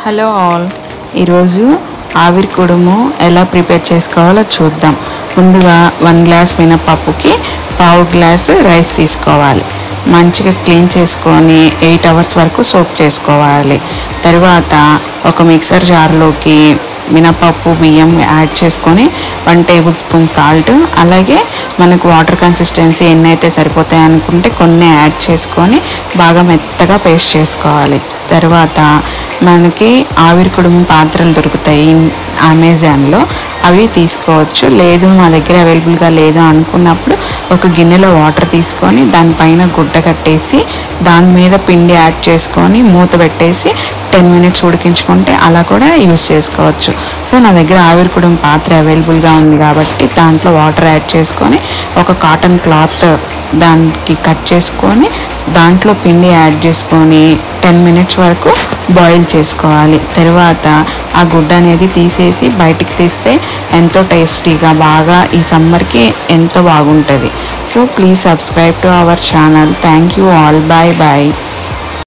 Hello all, ఈరోజు ఆవిరి కుడుము ఎలా ప్రిపేర్ చేసుకోవాలో చూద్దాం. ముందుగా 1 గ్లాస్ మినపప్పుకి పావు గ్లాసు రైస్ తీసుకోవాలి. మంచిగా క్లీన్ చేసుకొని 8 అవర్స్ వరకు సోక్ చేసుకోవాలి. తర్వాత ఒక మిక్సర్ జార్లోకి మినపప్పు బియ్యం యాడ్ చేసుకొని 1 టేబుల్ స్పూన్ సాల్ట్, అలాగే మనకు వాటర్ కన్సిస్టెన్సీ ఎన్నైతే సరిపోతాయి అనుకుంటే కొన్ని యాడ్ చేసుకొని బాగా మెత్తగా పేస్ట్ చేసుకోవాలి. తర్వాత మనకి ఆవిరి కుడుము పాత్రలు దొరుకుతాయి అమెజాన్లో, అవి తీసుకోవచ్చు. లేదు మా దగ్గర అవైలబుల్గా లేదు అనుకున్నప్పుడు ఒక గిన్నెలో వాటర్ తీసుకొని దానిపైన గుడ్డ కట్టేసి దాని మీద పిండి యాడ్ చేసుకొని మూత పెట్టేసి 10 మినిట్స్ ఉడికించుకుంటే అలా కూడా యూస్ చేసుకోవచ్చు. సో నా దగ్గర ఆవిరి కుడుము పాత్ర అవైలబుల్గా ఉంది కాబట్టి దాంట్లో వాటర్ యాడ్ చేసుకొని ఒక కాటన్ క్లాత్ దానికి కట్ చేసుకొని దాంట్లో పిండి యాడ్ చేసుకొని 10 మినిట్స్ వరకు బాయిల్ చేసుకోవాలి. తర్వాత ఆ గుడ్డ అనేది తీసేసి బయటికి తీస్తే ఎంతో టేస్టీగా బాగా ఈ సమ్మర్కి ఎంతో బాగుంటుంది. So please subscribe to our channel. Thank you all. Bye bye.